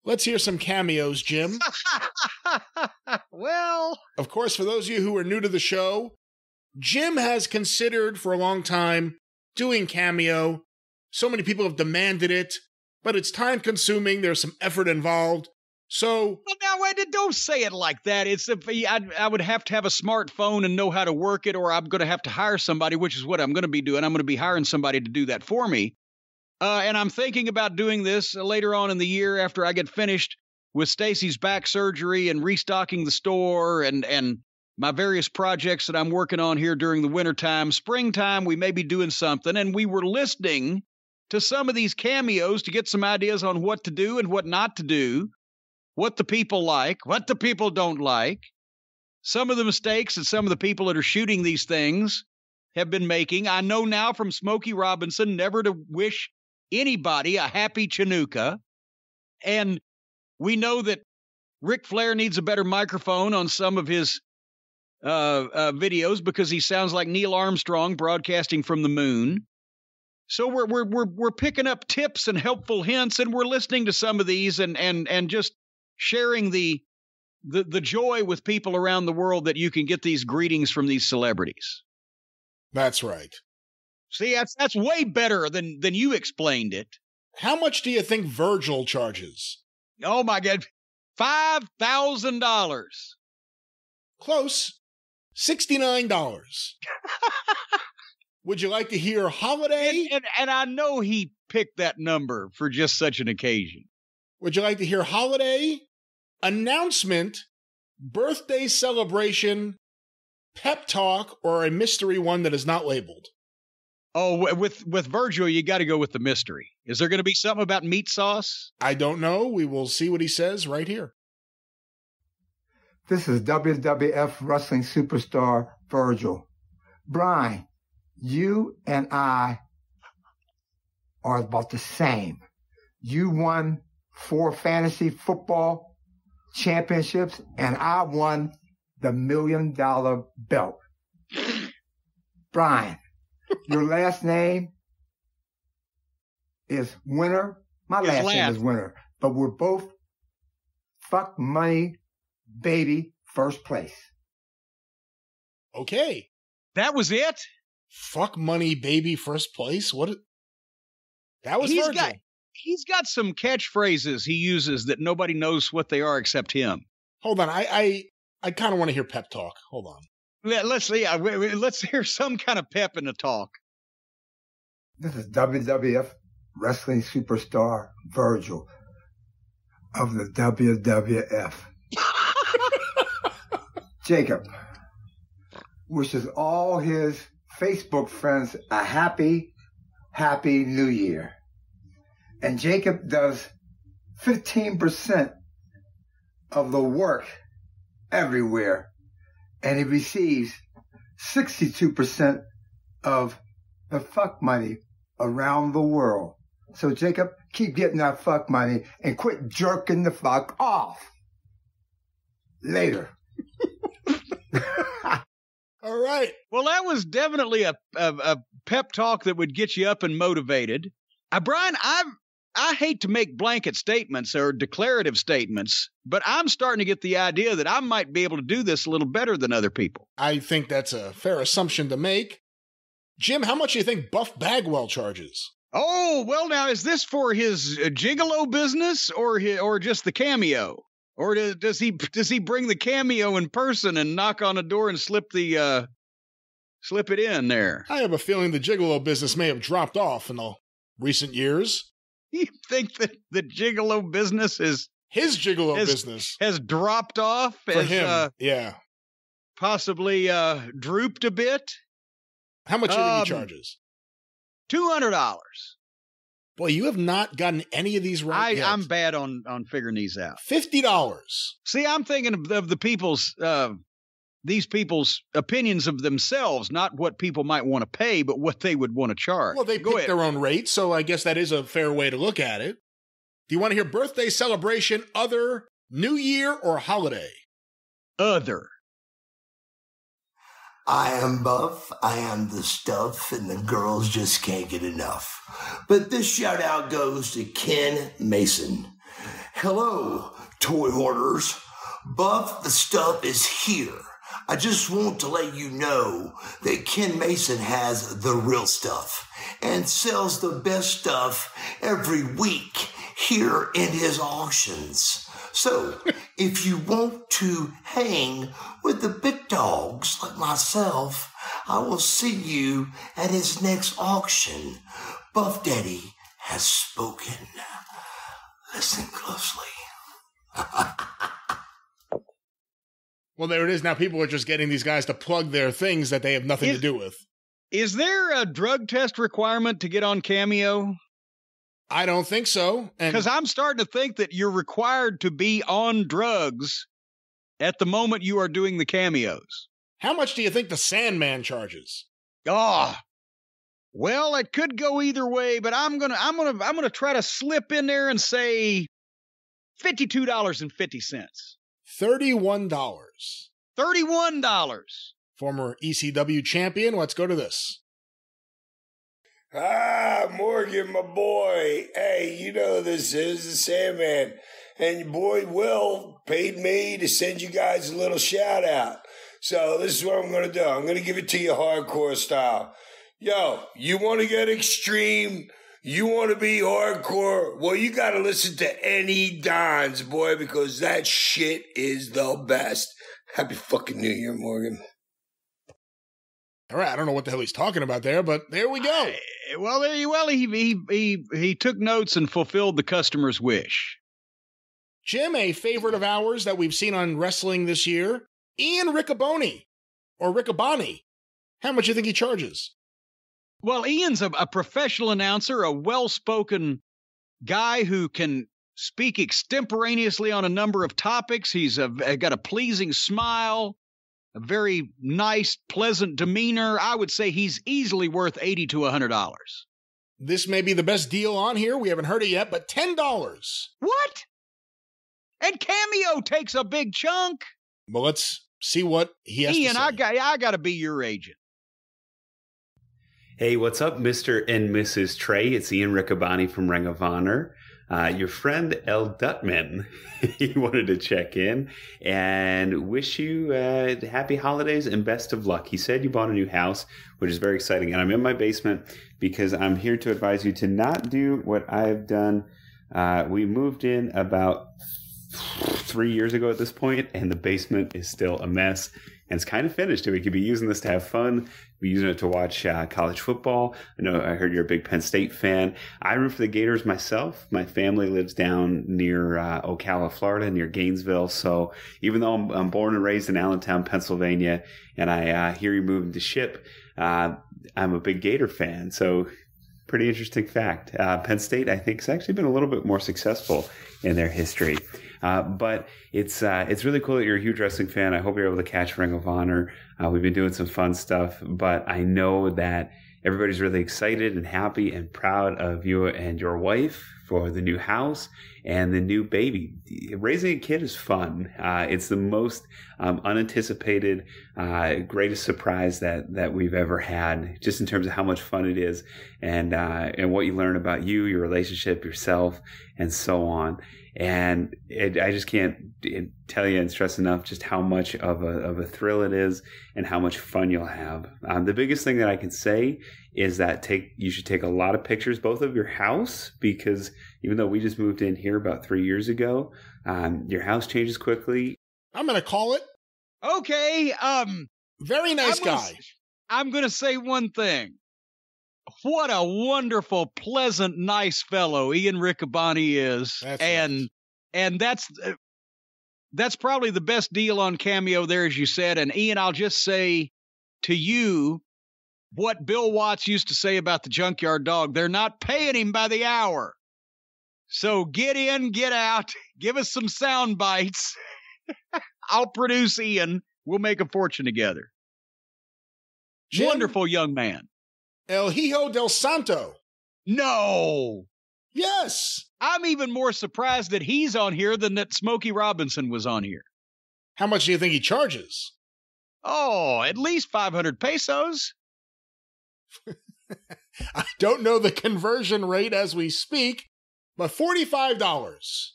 Let's hear some cameos, Jim. Well, of course, for those of you who are new to the show, Jim has considered for a long time doing Cameo. So many people have demanded it, but it's time-consuming. There's some effort involved. So, well, now, don't say it like that. I would have to have a smartphone and know how to work it, or I'm going to have to hire somebody, which is what I'm going to be doing. I'm going to be hiring somebody to do that for me. And I'm thinking about doing this later on in the year after I get finished with Stacy's back surgery and restocking the store and my various projects that I'm working on here during the wintertime. Springtime, we may be doing something. And we were listening to some of these cameos to get some ideas on what to do and what not to do, what the people like, what the people don't like, some of the mistakes that some of the people that are shooting these things have been making. I know now from Smokey Robinson never to wish anybody a happy Chinooka. And we know that Ric Flair needs a better microphone on some of his videos because he sounds like Neil Armstrong broadcasting from the moon. So we're picking up tips and helpful hints, and we're listening to some of these and just sharing the joy with people around the world that you can get these greetings from these celebrities. That's right. See, that's way better than you explained it. How much do you think Virgil charges? Oh, my God. $5,000. Close. $69. Would you like to hear Holiday? And I know he picked that number for just such an occasion. Would you like to hear Holiday, announcement, birthday celebration, pep talk, or a mystery one that is not labeled? Oh, with Virgil, you got to go with the mystery. Is there going to be something about meat sauce? I don't know. We will see what he says right here. This is WWF wrestling superstar Virgil. Brian, you and I are about the same. You won 4 fantasy football championships, and I won the $1 million belt. Brian, your last name is Winner. My last name is Winner. But we're both fuck money, baby, first place. Okay. That was it? Fuck money, baby, first place? What? That was Virgil. He's got some catchphrases he uses that nobody knows what they are except him. Hold on. I kind of want to hear pep talk. Hold on. Let's hear some kind of pep in the talk. This is WWF wrestling superstar Virgil of the WWF. Jacob wishes all his Facebook friends a happy New Year. And Jacob does 15% of the work everywhere. And he receives 62% of the fuck money around the world. So Jacob, keep getting that fuck money and quit jerking the fuck off. Later. All right. Well, that was definitely a pep talk that would get you up and motivated. Brian, I hate to make blanket statements or declarative statements, but I'm starting to get the idea that I might be able to do this a little better than other people. I think that's a fair assumption to make. Jim, how much do you think Buff Bagwell charges? Oh, well, now, is this for his gigolo business or just the Cameo? Or does he bring the Cameo in person and knock on a door and slip it in there? I have a feeling the gigolo business may have dropped off in the recent years. You think that the gigolo business is his gigolo business has dropped off for him? Yeah, possibly drooped a bit. How much do you think he charges? $200. Boy, you have not gotten any of these right yet. I'm bad on figuring these out. $50. See, I'm thinking of the people's these people's opinions of themselves, not what people might want to pay, but what they would want to charge. Well, they pick their own rate, so I guess that is a fair way to look at it. Do you want to hear birthday celebration, other, New Year, or holiday? Other. I am Buff, I am the stuff, and the girls just can't get enough. But this shout out goes to Ken Mason. Hello, toy hoarders. Buff the Stuff is here. I just want to let you know that Ken Mason has the real stuff and sells the best stuff every week here in his auctions. So, if you want to hang with the big dogs like myself, I will see you at his next auction. Buff Daddy has spoken. Listen closely. Well, there it is. Now people are just getting these guys to plug their things that they have nothing to do with. Is there a drug test requirement to get on Cameo? I don't think so. Because I'm starting to think that you're required to be on drugs at the moment you are doing the cameos. How much do you think the Sandman charges? Oh, well, it could go either way, but I'm gonna try to slip in there and say $52.50. $31. $31. Former ECW champion. Let's go to this. Morgan, my boy. Hey, you know this is the Sandman. And your boy Will paid me to send you guys a little shout out. So this is what I'm going to do. I'm going to give it to you hardcore style. Yo, you want to get extreme? You want to be hardcore? Well, you got to listen to Any Dons, boy, because that shit is the best. Happy fucking New Year, Morgan. All right, I don't know what the hell he's talking about there, but there we go. He took notes and fulfilled the customer's wish. Jim, a favorite of ours that we've seen on wrestling this year, Ian Riccaboni, or Riccaboni. How much do you think he charges? Well, Ian's a professional announcer, a well-spoken guy who can speak extemporaneously on a number of topics. He's got a pleasing smile, a very nice, pleasant demeanor. I would say he's easily worth $80 to $100. This may be the best deal on here. We haven't heard it yet, but $10. What? And Cameo takes a big chunk. Well, let's see what he has Ian, to say. I got to be your agent. Hey, what's up, Mr. and Mrs. Trey? It's Ian Riccaboni from Ring of Honor. Your friend El Dutman, he wanted to check in and wish you happy holidays and best of luck. He said you bought a new house, which is very exciting. And I'm in my basement because I'm here to advise you to not do what I've done. We moved in about 3 years ago at this point, and the basement is still a mess. And it's kind of finished. We could be using this to have fun. We're using it to watch college football. I know I heard you're a big Penn State fan. I root for the Gators myself. My family lives down near Ocala, Florida, near Gainesville. So even though I'm born and raised in Allentown, Pennsylvania, and I hear you're moving to Ship, I'm a big Gator fan. So pretty interesting fact. Penn State, I think, has actually been a little bit more successful in their history. But it's really cool that you're a huge wrestling fan. I hope you're able to catch Ring of Honor. We've been doing some fun stuff, but I know that everybody's really excited and happy and proud of you and your wife for the new house and the new baby. Raising a kid is fun. It's the most unanticipated, greatest surprise that we've ever had, just in terms of how much fun it is and what you learn about you, your relationship, yourself, and so on. And I just can't tell you and stress enough just how much of a thrill it is and how much fun you'll have. The biggest thing that I can say is that you should take a lot of pictures, both of your house, because even though we just moved in here about 3 years ago, your house changes quickly. I'm going to call it. Okay. Very nice guy. I'm going to say one thing. What a wonderful, pleasant, nice fellow Ian Riccaboni is. And that's probably the best deal on Cameo there, as you said. And Ian, I'll just say to you what Bill Watts used to say about the Junkyard Dog. They're not paying him by the hour. So get in, get out, give us some sound bites. I'll produce Ian. We'll make a fortune together. Jim? Wonderful young man. El Hijo del Santo. No. Yes. I'm even more surprised that he's on here than that Smokey Robinson was on here. How much do you think he charges? Oh, at least 500 pesos. I don't know the conversion rate as we speak, but $45.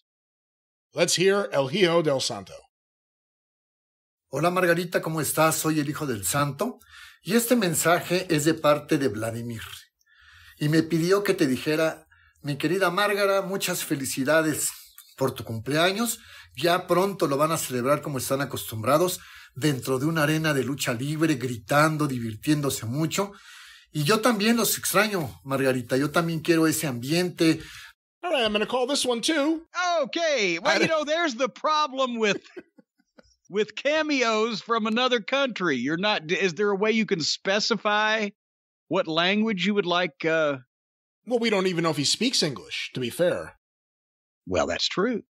Let's hear El Hijo del Santo. Hola Margarita, ¿cómo estás? Soy el Hijo del Santo y este mensaje es de parte de Vladimir. Y me pidió que te dijera, mi querida Márgara, muchas felicidades por tu cumpleaños. Ya pronto lo van a celebrar como están acostumbrados, dentro de una arena de lucha libre, gritando, divirtiéndose mucho. Y yo también los extraño, Margarita. Yo también quiero ese ambiente. All right, I'm going to call this one too. Okay. Well, there's the problem with cameos from another country. Is there a way you can specify what language you would like? Well, we don't even know if he speaks English, to be fair. Well, that's true.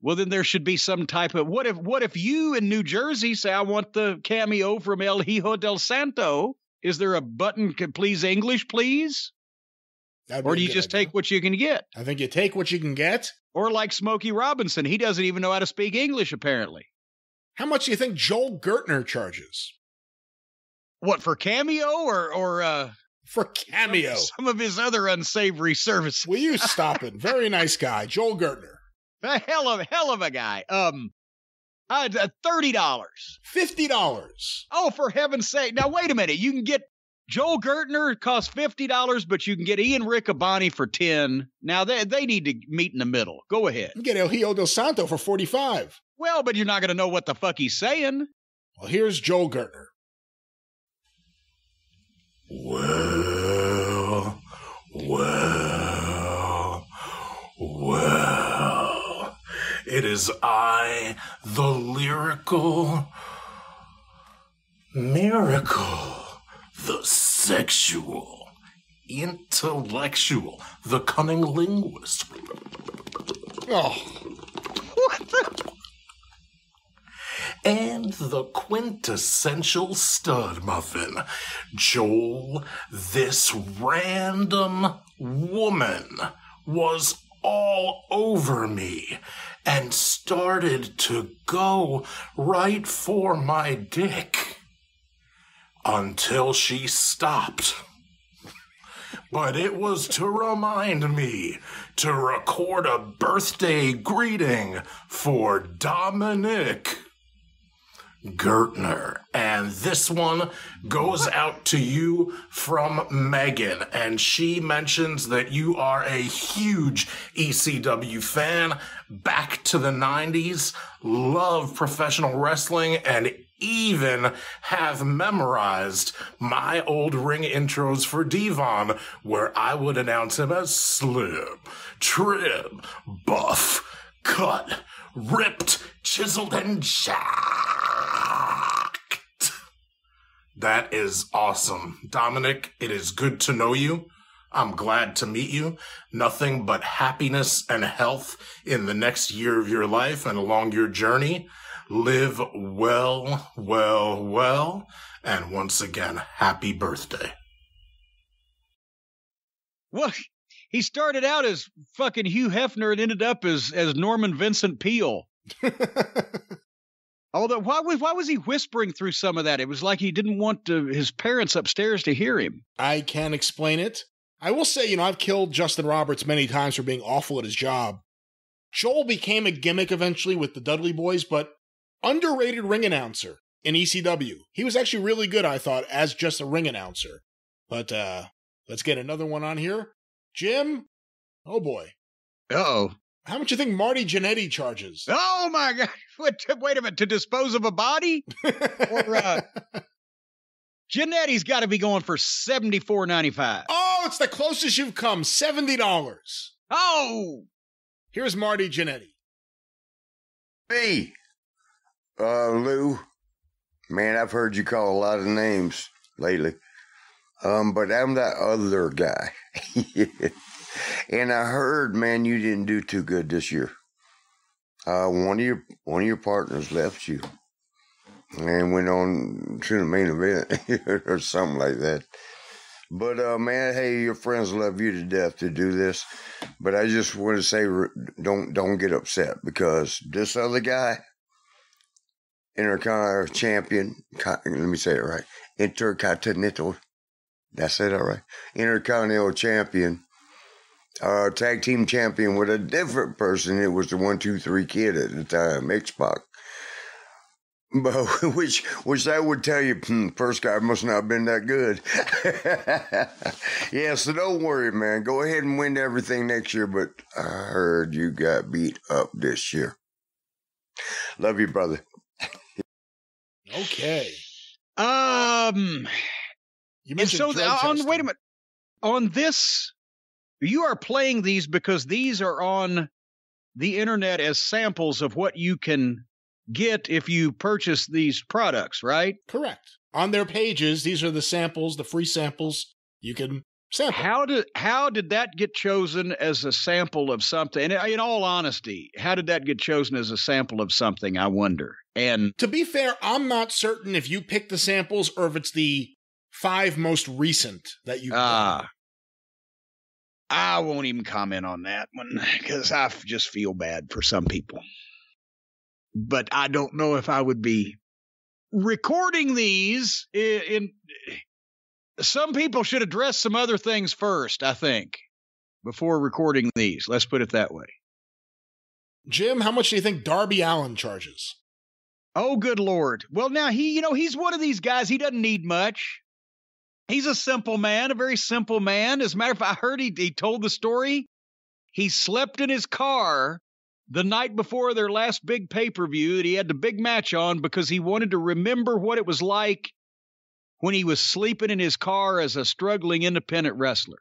Well, then there should be some type of, what if you in New Jersey say, I want the cameo from El Hijo del Santo? Is there a button, please English, please? Or do you just take what you can get? I think you take what you can get. Or like Smokey Robinson, he doesn't even know how to speak English, apparently. How much do you think Joel Gertner charges? What, for cameo or for cameo? Some of his other unsavory services. Will you stop it? Very nice guy, Joel Gertner. A hell of a guy. $30. $50. Oh, for heaven's sake. Now, wait a minute. You can get Joel Gertner, costs $50, but you can get Ian Riccaboni for $10. Now, they need to meet in the middle. Go ahead. You get El Hijo del Santo for $45. Well, but you're not going to know what the fuck he's saying. Well, here's Joel Gertner. Well, it is I, the lyrical miracle, the sexual, intellectual, the cunning linguist. Oh. What the? And the quintessential stud muffin. Joel, this random woman was all over me and started to go right for my dick until she stopped. But it was to remind me to record a birthday greeting for Dominic Gertner. And this one goes out to you from Megan. And she mentions that you are a huge ECW fan, back to the 90s, love professional wrestling, and even have memorized my old ring intros for Devon, where I would announce him as slim, trim, buff, cut, ripped, chiseled, and jacked. That is awesome. Dominic, it is good to know you. I'm glad to meet you. Nothing but happiness and health in the next year of your life and along your journey. Live well, well, well. And once again, happy birthday. Well, he started out as fucking Hugh Hefner and ended up as Norman Vincent Peale. Although, why was he whispering through some of that? It was like he didn't want his parents upstairs to hear him. I can't explain it. I will say, I've killed Justin Roberts many times for being awful at his job. Joel became a gimmick eventually with the Dudley Boys, but underrated ring announcer in ECW. He was actually really good, I thought, as just a ring announcer. But let's get another one on here. Jim? Oh, boy. Uh-oh. How much do you think Marty Jannety charges? Oh, my God. Wait a minute. To dispose of a body? Or, Jannety's got to be going for $74.95. Oh, it's the closest you've come. $70. Oh! Here's Marty Jannety. Hey, Lou. Man, I've heard you call a lot of names lately. But I'm that other guy. And I heard, man, you didn't do too good this year. One of your partners left you and went on to the main event or something like that. But man, hey, your friends love you to death to do this. But I just want to say, don't get upset, because this other guy, Intercontinental Champion, let me say it right, Intercontinental. Did I say that right? Intercontinental Champion. tag team champion with a different person. It was the 1, 2, 3 kid at the time, X-Pac. But which that would tell you, first guy must not have been that good. Yeah, so don't worry, man. Go ahead and win everything next year, but I heard you got beat up this year. Love you, brother. Okay. You mentioned wait a minute. On this, you are playing these because these are on the internet as samples of what you can get if you purchase these products, right? Correct. On their pages, these are the samples, the free samples you can sample. How did that get chosen as a sample of something? And in all honesty, how did that get chosen as a sample of something, I wonder? And to be fair, I'm not certain if you picked the samples or if it's the 5 most recent that you've done. I won't even comment on that one because I just feel bad for some people. But I don't know if I would be recording these some people should address some other things first, I think, before recording these. Let's put it that way. Jim, how much do you think Darby Allin charges? Oh, good Lord. Well, now he's one of these guys. He doesn't need much. He's a simple man, a very simple man. As a matter of fact, I heard he told the story. He slept in his car the night before their last big pay-per-view that he had the big match on because he wanted to remember what it was like when he was sleeping in his car as a struggling independent wrestler.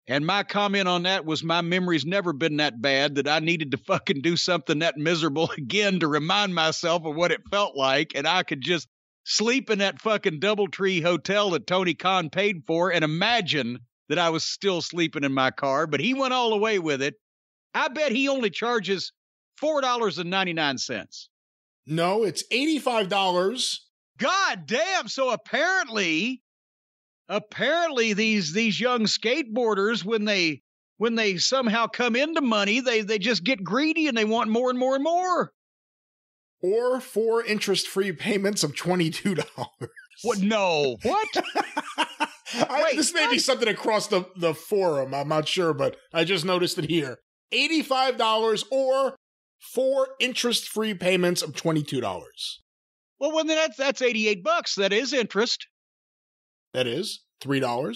And my comment on that was my memory's never been that bad that I needed to fucking do something that miserable again to remind myself of what it felt like. And I could just sleep in that fucking DoubleTree hotel that Tony Khan paid for and imagine that I was still sleeping in my car. But he went all the way with it. I bet he only charges $4.99. No, it's $85. God damn. So apparently these young skateboarders, when they somehow come into money, they just get greedy and they want more and more and more. Or 4 interest-free payments of $22. What? No. What? This may be something across the forum. I'm not sure, but I just noticed it here. $85 or 4 interest-free payments of $22. Well, then that's $88. That is interest. That is $3.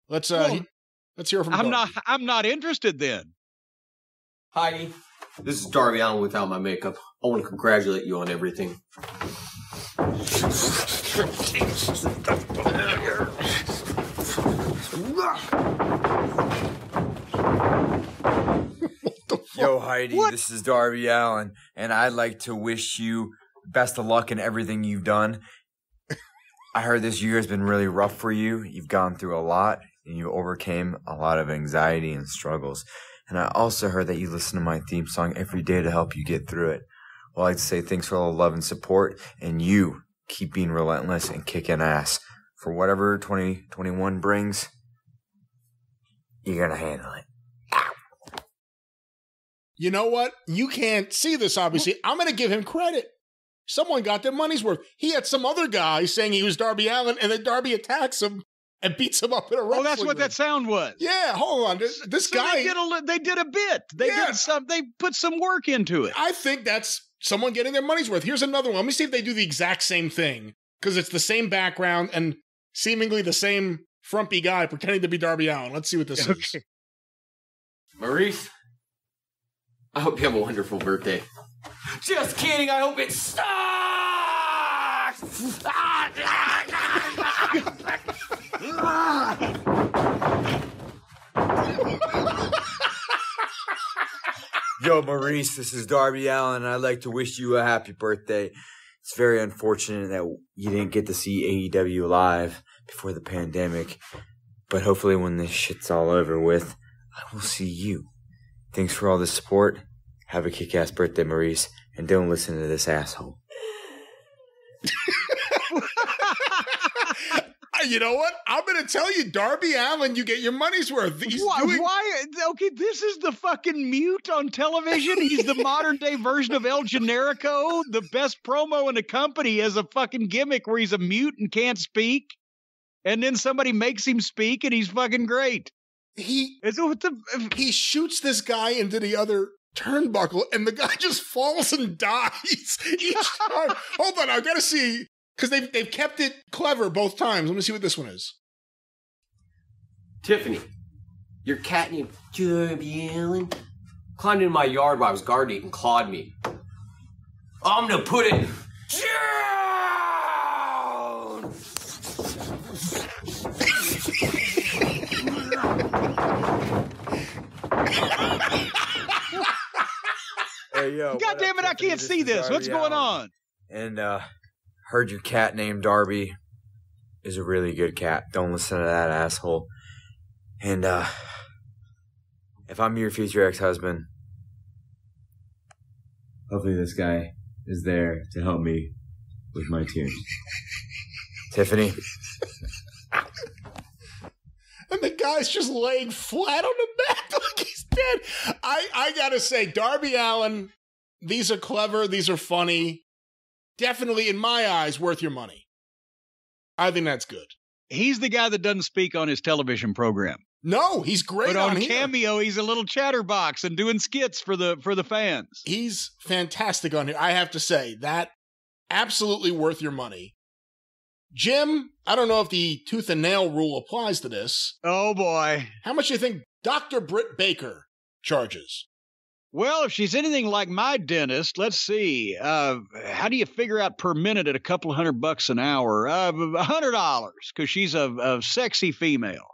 Let's hear from Darby. I'm not interested then. Heidi, this is Darby Allin without my makeup. I want to congratulate you on everything. Yo, Heidi, this is Darby Allin, and I'd like to wish you best of luck in everything you've done. I heard this year has been really rough for you. You've gone through a lot, and you overcame a lot of anxiety and struggles. And I also heard that you listen to my theme song every day to help you get through it. Well, I'd like to say thanks for all the love and support, and you keep being relentless and kicking ass. For whatever 2021 brings, you're going to handle it. You know what? You can't see this, obviously. I'm going to give him credit. Someone got their money's worth. He had some other guy saying he was Darby Allin, and then Darby attacks him and beats him up in a wrestling Oh, that's what that sound was. Yeah, hold on. This guy... They did a bit. They put some work into it. I think that's someone getting their money's worth. Here's another one. Let me see if they do the exact same thing, because it's the same background and seemingly the same frumpy guy pretending to be Darby Allin. Let's see what this is. Maurice, I hope you have a wonderful birthday. Just kidding. I hope it sucks. Yo, Maurice, this is Darby Allin, and I'd like to wish you a happy birthday. It's very unfortunate that you didn't get to see AEW live before the pandemic, but hopefully when this shit's all over with, I will see you. Thanks for all the support. Have a kick-ass birthday, Maurice, and don't listen to this asshole. You know what? I'm going to tell you, Darby Allin, you get your money's worth. Why? Okay, this is the fucking mute on television. He's the modern-day version of El Generico, the best promo in the company as a fucking gimmick where he's a mute and can't speak, and then somebody makes him speak, and he's fucking great. he shoots this guy into the other turnbuckle, and the guy just falls and dies each time. Hold on, I gotta see, because they've kept it clever both times. Let me see what this one is. Tiffany, your cat named Darby Allin climbed into my yard while I was gardening and clawed me. I'm gonna put it down! Hey, yo. God damn it, I can't see this. What's going on? And, heard your cat named Darby is a really good cat. Don't listen to that asshole. And, if I'm your future ex-husband, hopefully this guy is there to help me with my tears. Tiffany. And the guy's just laying flat on the back like he's dead. I gotta say, Darby Allin, these are clever, these are funny. Definitely, in my eyes, worth your money. I think that's good. He's the guy that doesn't speak on his television program. No, he's great but on here. Cameo, he's a little chatterbox and doing skits for the fans. He's fantastic on here. I have to say, that absolutely worth your money. Jim, I don't know if the tooth and nail rule applies to this. Oh, boy. How much do you think Dr. Britt Baker charges? Well, if she's anything like my dentist, let's see. How do you figure out per minute at a couple of $100 an hour? $100, because she's a sexy female.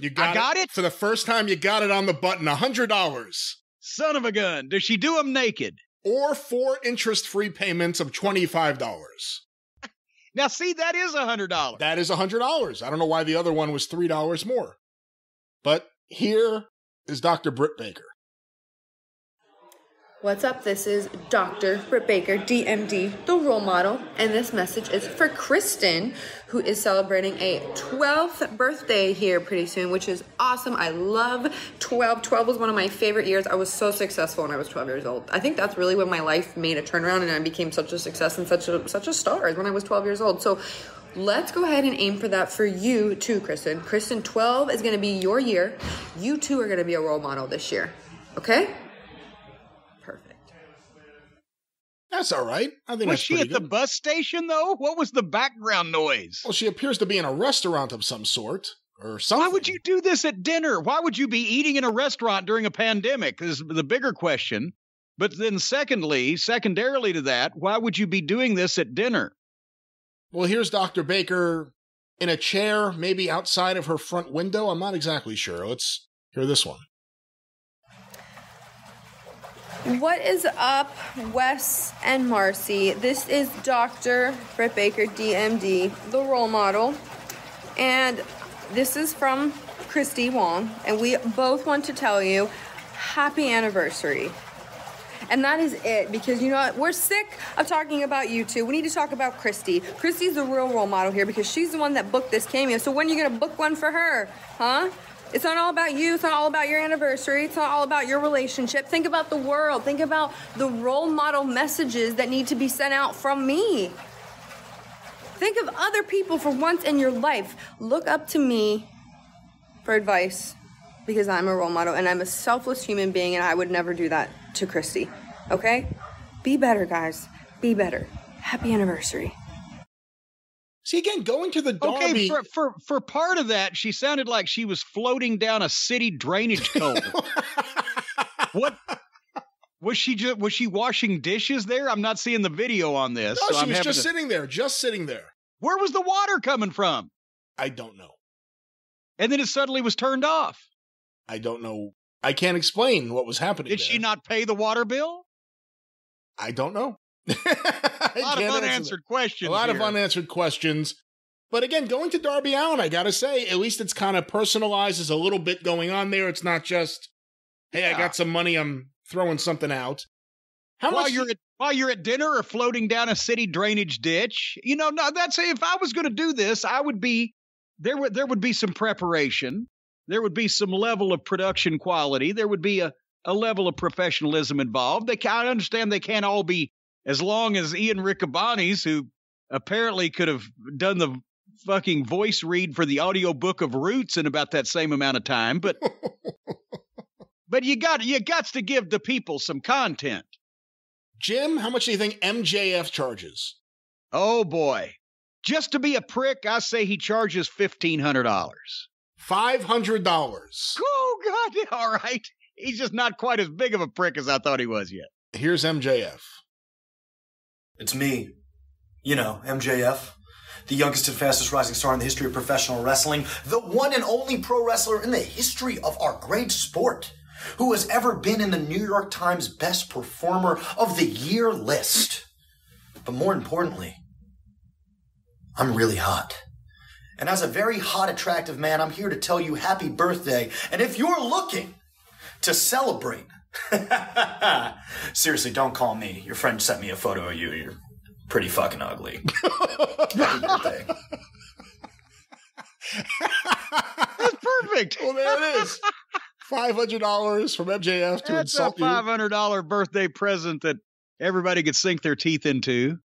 You got it? For the first time, you got it on the button. $100. Son of a gun. Does she do them naked? Or 4 interest-free payments of $25. Now, see, that is $100. That is $100. I don't know why the other one was $3 more. But here is Dr. Britt Baker. What's up? This is Dr. Britt Baker, DMD, the role model, and this message is for Kristen, who is celebrating a 12th birthday here pretty soon, which is awesome. I love 12. 12 was one of my favorite years. I was so successful when I was 12 years old. I think that's really when my life made a turnaround and I became such a success and such a star, when I was 12 years old. So let's go ahead and aim for that for you too, Kristen. Kristen, 12 is going to be your year. You too are going to be a role model this year. Okay? That's all right. I think was she at the bus station, though? What was the background noise? Well, she appears to be in a restaurant of some sort or something. Why would you do this at dinner? Why would you be eating in a restaurant during a pandemic is the bigger question. But then secondarily to that, why would you be doing this at dinner? Well, here's Dr. Baker in a chair, maybe outside of her front window. I'm not exactly sure. Let's hear this one. What is up, Wes and Marcy? This is Dr. Britt Baker, DMD, the role model. And this is from Christy Wong. And we both want to tell you, happy anniversary. And that is it, because you know what? We're sick of talking about you two. We need to talk about Christy. Christy's the real role model here because she's the one that booked this cameo. So when are you going to book one for her? Huh? It's not all about you. It's not all about your anniversary. It's not all about your relationship. Think about the world. Think about the role model messages that need to be sent out from me. Think of other people for once in your life. Look up to me for advice because I'm a role model and I'm a selfless human being and I would never do that to Christy. Okay? Be better, guys. Be better. Happy anniversary. See, again, going to the Darby... Okay, for part of that, she sounded like she was floating down a city drainage culvert. What? Was she washing dishes there? I'm not seeing the video on this. No, so she was just sitting there. Where was the water coming from? I don't know. And then it suddenly was turned off. I don't know. I can't explain what was happening Did she not pay the water bill? I don't know. A lot of unanswered questions. A lot of unanswered questions. But again, going to Darby Allin, I gotta say, at least it's kind of personalized. There's a little bit going on there. It's not just, hey, I got some money, I'm throwing something out. While you're at dinner or floating down a city drainage ditch, you know, no, that's if I was going to do this, I would be there would be some preparation. There would be some level of production quality. There would be a level of professionalism involved. I understand they can't all be as long as Ian Riccaboni's, who apparently could have done the fucking voice read for the audiobook of Roots in about that same amount of time, but you got to give the people some content. Jim, how much do you think MJF charges? Oh boy. Just to be a prick, I say he charges $1,500. $500. Oh God, all right. He's just not quite as big of a prick as I thought he was yet. Here's MJF. It's me. You know, MJF. The youngest and fastest rising star in the history of professional wrestling. The one and only pro wrestler in the history of our great sport. Who has ever been in the New York Times Best Performer of the Year list. But more importantly, I'm really hot. And as a very hot, attractive man, I'm here to tell you happy birthday. And if you're looking to celebrate, seriously, don't call me. Your friend sent me a photo of you. You're pretty fucking ugly. Happy birthday. That's perfect. Well, there it is. $500 from MJF to insult you. That's a $500 birthday present that everybody could sink their teeth into.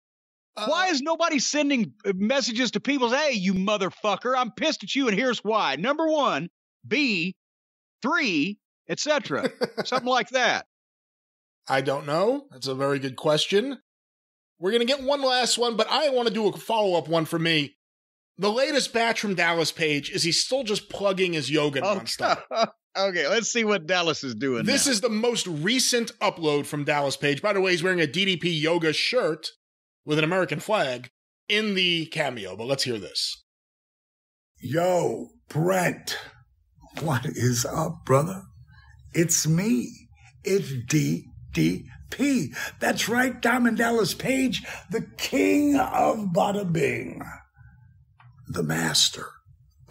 Why is nobody sending messages to people? Hey, you motherfucker, I'm pissed at you, and here's why. Number 1, B, 3, etc. Something like that. I don't know. That's a very good question. We're going to get one last one, but I want to do a follow-up one for me. The latest batch from Dallas Page, is he still just plugging his yoga nonstop? Okay, let's see what Dallas is doing This now. is the most recent upload from Dallas Page. By the way, he's wearing a DDP yoga shirt with an American flag in the cameo, but let's hear this. Yo, Brent, what is up, brother? It's me. It's DDP. That's right, Diamond Dallas Page, the king of bada bing, the master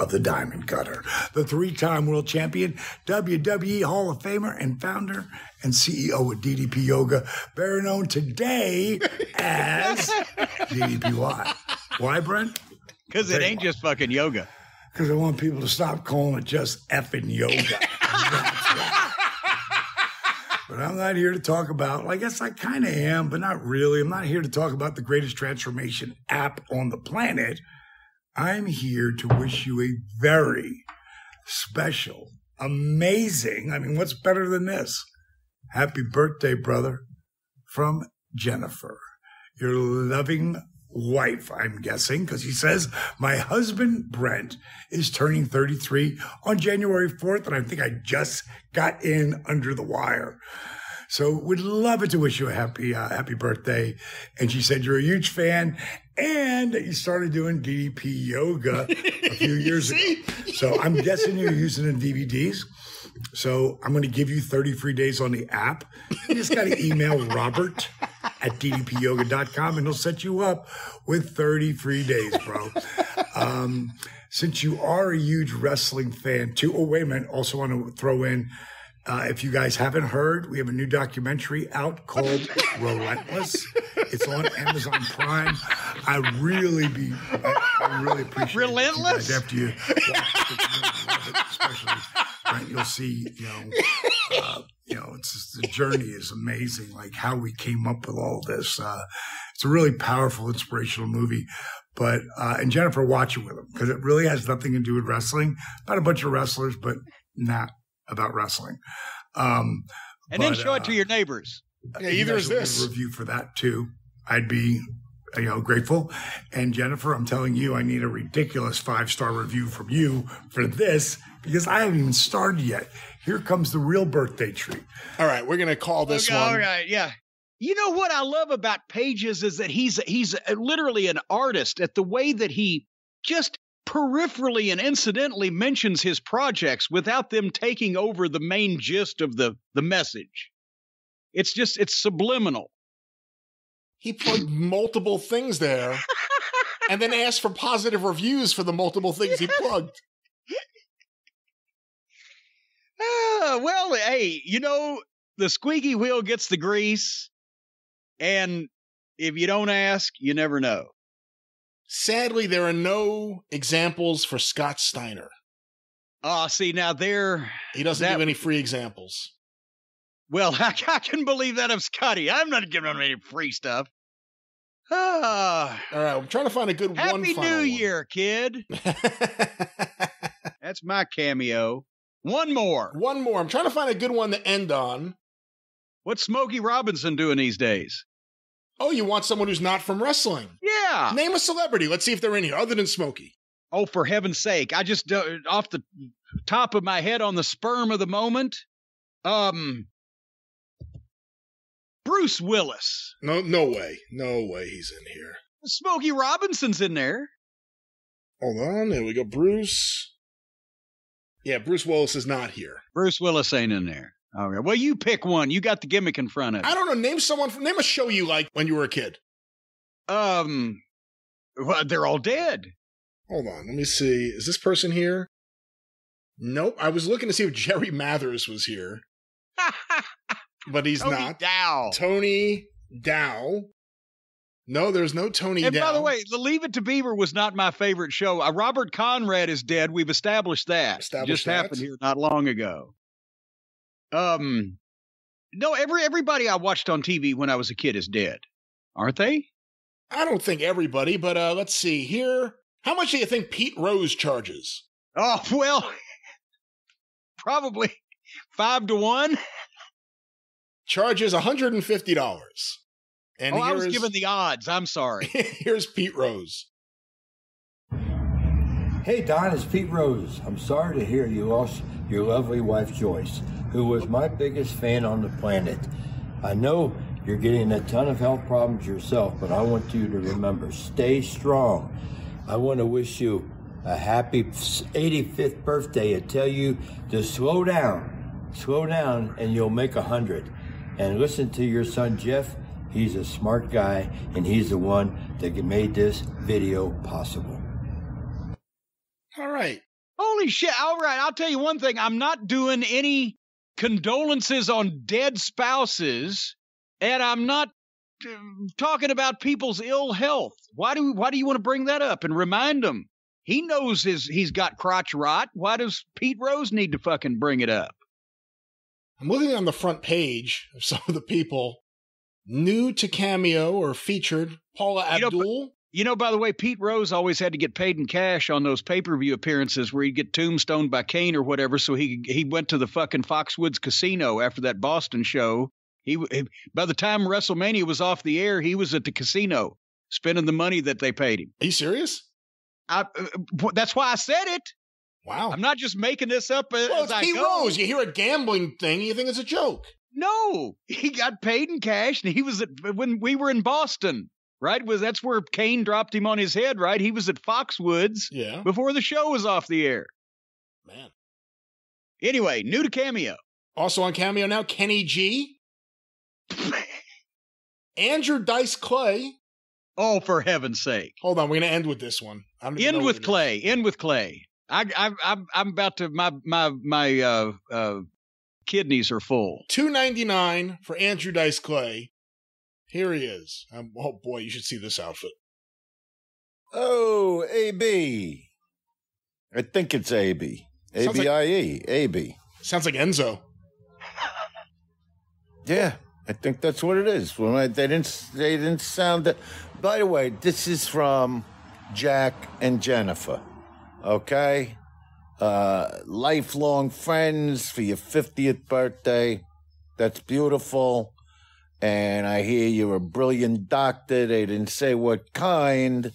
of the diamond cutter, the 3-time world champion, WWE Hall of Famer and founder and CEO of DDP Yoga, better known today as DDPY. Why, Brent? Because it ain't just fucking yoga. Because I want people to stop calling it just effing yoga. But I'm not here to talk about, I guess I kind of am, but not really. I'm not here to talk about the greatest transformation app on the planet. I'm here to wish you a very special, amazing, what's better than this? Happy birthday, brother, from Jennifer, your loving wife, I'm guessing, because he says, my husband, Brent, is turning 33 on January 4th, and I think I just got in under the wire. So would love it to wish you a happy birthday. And she said you're a huge fan and that you started doing DDP yoga a few years ago. So I'm guessing you're using the DVDs. So I'm going to give you 30 free days on the app. You just got to email Robert at ddpyoga.com and he'll set you up with 30 free days, bro. Since you are a huge wrestling fan too. Oh, wait a minute. Also want to throw in, if you guys haven't heard, we have a new documentary out called Relentless. It's on Amazon Prime. I really appreciate Relentless? it. After you watch it, especially, right, you'll see, it's just, the journey is amazing, like how we came up with all this. It's a really powerful, inspirational movie. But, and Jennifer, watch it with them because it really has nothing to do with wrestling. About a bunch of wrestlers, but not about wrestling. And then show it to your neighbors. Yeah, either is this. A review for that too. I'd be, grateful. And Jennifer, I'm telling you, I need a ridiculous 5-star review from you for this because I haven't even started yet. Here comes the real birthday treat. All right, we're going to call this one. All right, yeah. You know what I love about Pages is that he's literally an artist at the way that he just peripherally and incidentally mentions his projects without them taking over the main gist of the message. It's subliminal. He plugged multiple things there and then asked for positive reviews for the multiple things he plugged. Well, hey, the squeaky wheel gets the grease, and if you don't ask, you never know. Sadly, there are no examples for Scott Steiner. See, now he doesn't give any free examples. Well, I can believe that of Scotty. I'm not giving him any free stuff. All right, I'm trying to find a good one. Happy New Year, kid. That's my cameo. One more. I'm trying to find a good one to end on. What's Smokey Robinson doing these days? Oh, you want someone who's not from wrestling? Yeah. Name a celebrity. Let's see if they're in here, other than Smokey. Oh, for heaven's sake. I just, off the top of my head on the sperm of the moment, Bruce Willis. No way. No way he's in here. Smokey Robinson's in there. Hold on. There we go. Bruce. Yeah, Bruce Willis is not here. Bruce Willis ain't in there. All right. Well, you pick one. You got the gimmick in front of you. I don't know. Name a show you liked when you were a kid. Well, they're all dead. Hold on. Let me see. Is this person here? Nope. I was looking to see if Jerry Mathers was here. But he's not. Tony Dow. No, there's no Tony Dow. And by the way, the Leave It to Beaver was not my favorite show. Robert Conrad is dead. We've established that. Just happened here not long ago. No, everybody I watched on TV when I was a kid is dead. Aren't they? I don't think everybody, but let's see here. How much do you think Pete Rose charges? Oh, well, probably 5 to 1. Charges $150. And I was given the odds. I'm sorry. Here's Pete Rose. Hey, Don, it's Pete Rose. I'm sorry to hear you lost your lovely wife, Joyce, who was my biggest fan on the planet. I know you're getting a ton of health problems yourself, but I want you to remember, stay strong. I want to wish you a happy 85th birthday and tell you to slow down, and you'll make 100. And listen to your son, Jeff. He's a smart guy, and he's the one that made this video possible. All right. Holy shit. All right. I'll tell you one thing. I'm not doing any condolences on dead spouses, and I'm not talking about people's ill health. Why do you want to bring that up and remind him? He knows he's got crotch rot. Why does Pete Rose need to fucking bring it up? I'm looking on the front page of some of the people new to Cameo or featured. Paula Abdul. By the way, Pete Rose always had to get paid in cash on those pay-per-view appearances where he'd get tombstoned by Kane or whatever, so he went to the fucking Foxwoods Casino after that Boston show. By the time WrestleMania was off the air, he was at the casino spending the money that they paid him. Are you serious? That's why I said it. Wow. I'm not just making this up as it's I Pete go. Rose. You hear a gambling thing, you think it's a joke. No, he got paid in cash, and he was when we were in Boston, right? That's where Kane dropped him on his head, right? He was at Foxwoods before the show was off the air. Man. Anyway, new to Cameo. Also on Cameo now, Kenny G. Andrew Dice Clay. Oh, for heaven's sake. Hold on, we're going to end with this one. End with Clay. I'm about to, my kidneys are full. $2.99 for Andrew Dice Clay. Here he is. Oh boy, you should see this outfit. Oh, AB. I think it's AB. A-B-I-E. AB. Sounds like Enzo. Yeah, I think that's what it is. They didn't sound that. By the way, this is from Jack and Jennifer. Okay? Lifelong friends for your 50th birthday. That's beautiful. And I hear you're a brilliant doctor. They didn't say what kind.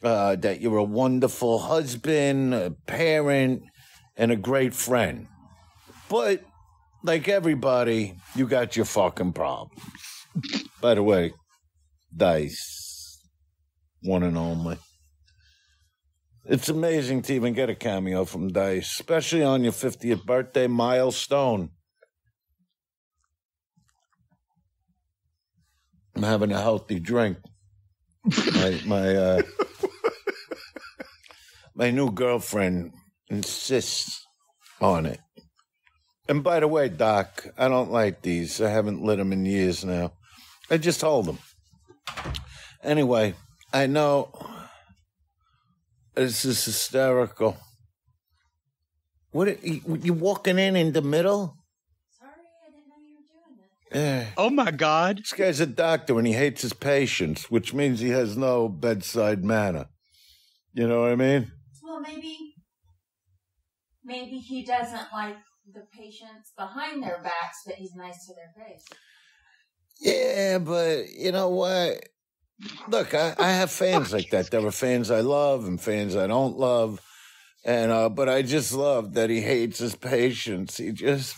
That you're a wonderful husband, a parent, and a great friend. But, like everybody, you got your fucking problems. By the way, Dice. One and only. It's amazing to even get a cameo from Dice, especially on your 50th birthday milestone. I'm having a healthy drink. My new girlfriend insists on it. And by the way, Doc, I don't like these. I haven't lit them in years now. I just hold them. Anyway, I know this is hysterical. What you walking in the middle? Sorry, I didn't know you were doing Oh, my God. This guy's a doctor and he hates his patients, which means he has no bedside manner. You know what I mean? Well, maybe he doesn't like the patients behind their backs, but he's nice to their face. Yeah, but you know what? Look, I have fans like that. There are fans I love and fans I don't love. And but I just love that he hates his patients. He just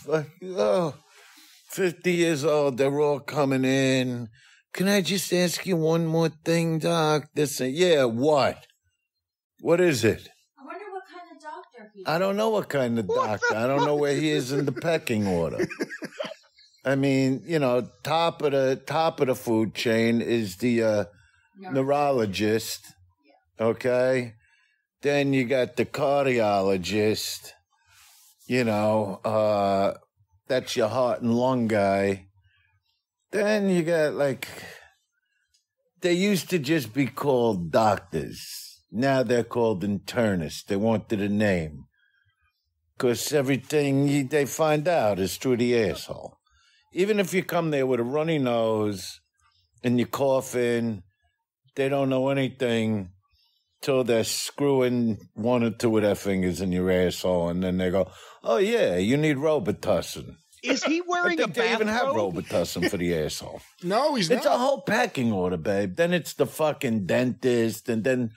50 years old, they're all coming in. Can I just ask you one more thing, Doc? Yeah, what? What is it? I wonder what kind of doctor he is. I don't know what kind of doctor. I don't know where he is in the pecking order. I mean, you know, top of the food chain is the neurologist. Okay? Then you got the cardiologist. You know, that's your heart and lung guy. Then you got, like, they used to just be called doctors. Now they're called internists. They wanted a name. Because everything they find out is through the asshole. Even if you come there with a runny nose and you cough in, they don't know anything till they're screwing one or two of their fingers in your asshole, and then they go, oh, yeah, you need Robitussin. Is he wearing a bathrobe? They even have Robitussin for the asshole. No, he's not. It's a whole packing order, babe. Then it's the fucking dentist, and then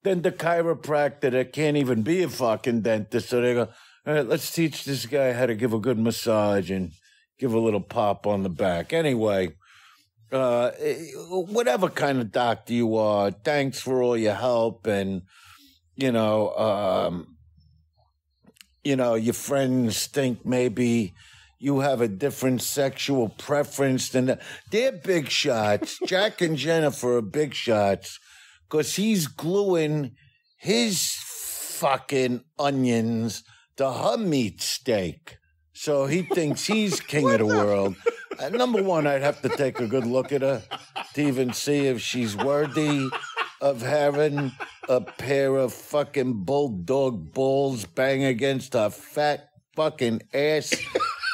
the chiropractor that can't even be a fucking dentist. So they go, all right, let's teach this guy how to give a good massage and give a little pop on the back. Anyway, whatever kind of doctor you are, thanks for all your help. And, you know, your friends think maybe you have a different sexual preference than they're big shots. Jack and Jennifer are big shots because he's gluing his fucking onions to her meat steak. So he thinks he's king of the world. Number one, I'd have to take a good look at her to even see if she's worthy of having a pair of fucking bulldog balls bang against her fat fucking ass.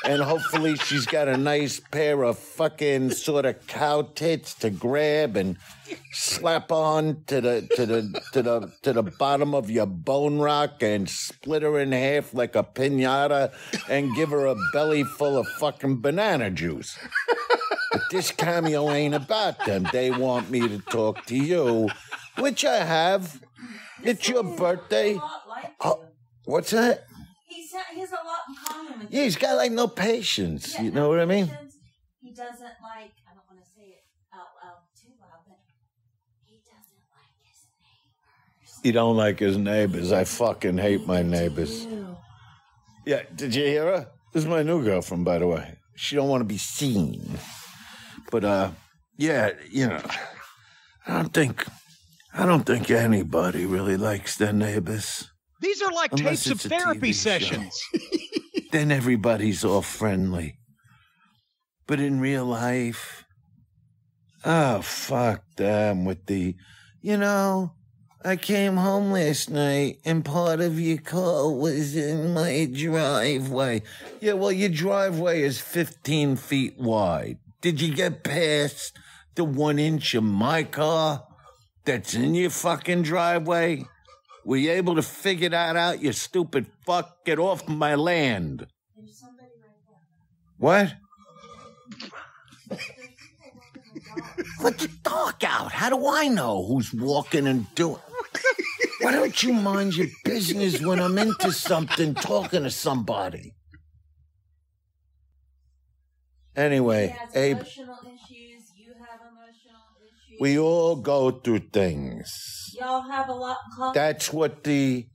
And hopefully she's got a nice pair of fucking sort of cow tits to grab and slap on to the bottom of your bone rock and split her in half like a piñata and give her a belly full of fucking banana juice. But this Cameo ain't about them. They want me to talk to you, which I have. It's your birthday. Oh, what's that? He has a lot in common with Yeah, he's got like no patience. Yeah, you know what I mean? He doesn't like, I don't want to say it out loud too loud, but he doesn't like his neighbors. You don't like his neighbors. I fucking hate my neighbors. Yeah, did you hear her? This is my new girlfriend, by the way. She don't want to be seen. But, yeah, you know, I don't think anybody really likes their neighbors. These are like Unless tapes of therapy sessions. Then everybody's all friendly. But in real life, oh, fuck them with the, you know, I came home last night and part of your car was in my driveway. Yeah, well, your driveway is 15 feet wide. Did you get past the 1 inch of my car that's in your fucking driveway? Were you able to figure that out, you stupid fuck? Get off my land. There's somebody right there. What? Let your dog out. How do I know who's walking and doing? Why don't you mind your business when I'm into something, talking to somebody? Anyway, Abe, Emotional issues. You have emotional issues. we all go through things. Y'all have a lot in common. That's what the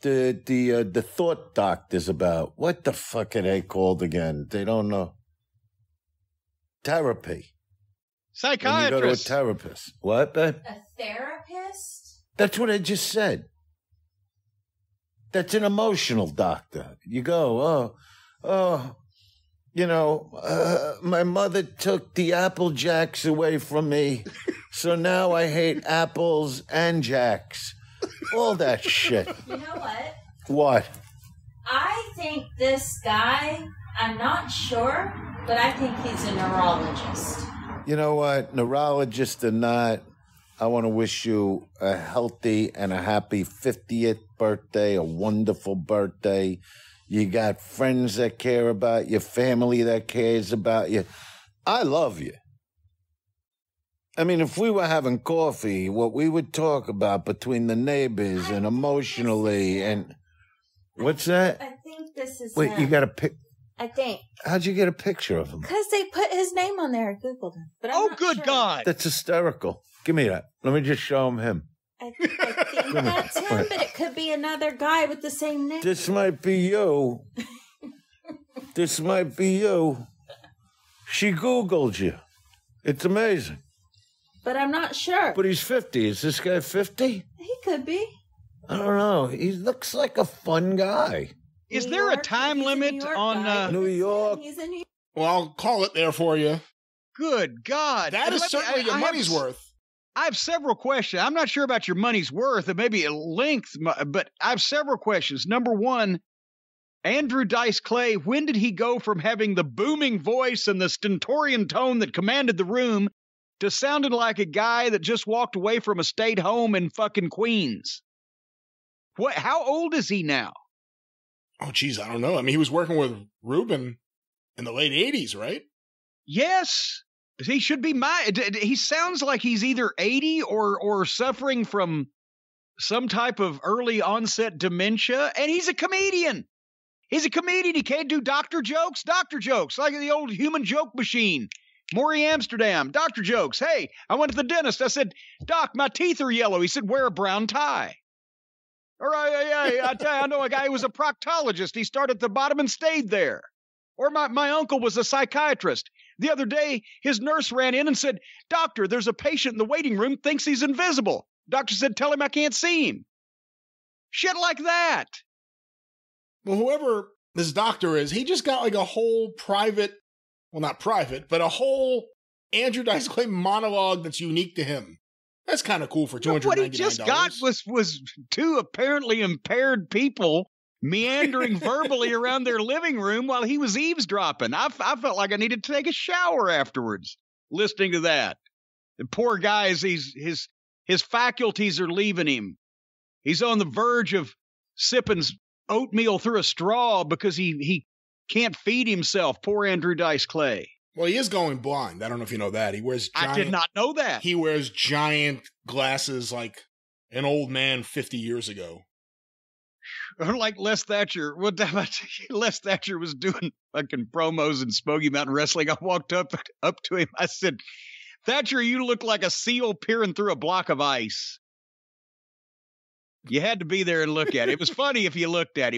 thought doctor's about. What the fuck are they called again? They don't know. Therapy. Psychiatrist. When you go to a therapist. What, babe? A therapist? That's what I just said. That's an emotional doctor. You go, you know, my mother took the Apple Jacks away from me, so now I hate apples and jacks. All that shit. You know what? What? I think this guy, I'm not sure, But I think he's a neurologist. You know what? Neurologist or not, I want to wish you a healthy and a happy 50th birthday, a wonderful birthday. You got friends that care about you, family that cares about you. I love you. I mean, if we were having coffee, what we would talk about between the neighbors and emotionally and... What's that? I think this is Wait, him. you got a pic... I think. How'd you get a picture of him? Because they put his name on there. I Googled him. But I'm not good sure. God. That's hysterical. Give me that. Let me just show him. I think that's him, but it could be another guy with the same name. This might be you. This might be you. She Googled you. It's amazing. But I'm not sure. But he's 50. Is this guy 50? He could be. I don't know. He looks like a fun guy. Is there a time limit on New York? He's in New York. Well, I'll call it there for you. Good God. That is certainly your money's worth. I have several questions. I'm not sure about your money's worth, and maybe length, but I have several questions. Number one, Andrew Dice Clay, when did he go from having the booming voice and the stentorian tone that commanded the room to sounding like a guy that just walked away from a state home in fucking Queens? How old is he now? Oh, geez, I don't know. I mean, he was working with Ruben in the late 80s, right? Yes. He should be he sounds like he's either 80 or suffering from some type of early onset dementia, and he's a comedian. He's a comedian. He can't do doctor jokes, like the old human joke machine. Maury Amsterdam, doctor jokes. Hey, I went to the dentist. I said, Doc, my teeth are yellow. He said, wear a brown tie. Or I tell you, I know a guy who was a proctologist. He started at the bottom and stayed there. Or my uncle was a psychiatrist. The other day, his nurse ran in and said, Doctor, there's a patient in the waiting room, thinks he's invisible. Doctor said, tell him I can't see him. Shit like that. Well, whoever this doctor is, he just got like a whole private, well, not private, but a whole Andrew Dice Clay monologue that's unique to him. That's kind of cool for $299. What he just got was two apparently impaired people meandering verbally around their living room while he was eavesdropping. I felt like I needed to take a shower afterwards listening to that. The poor guy, his faculties are leaving him. He's on the verge of sipping oatmeal through a straw because he can't feed himself. Poor Andrew Dice Clay. Well, he is going blind. I don't know if you know that. He wears giant, I did not know that. He wears giant glasses like an old man 50 years ago. Like Les Thatcher. What Les Thatcher was doing fucking promos in Smoky Mountain Wrestling. I walked up to him. I said, Thatcher, you look like a seal peering through a block of ice. You had to be there and look at it. It was funny if you looked at him.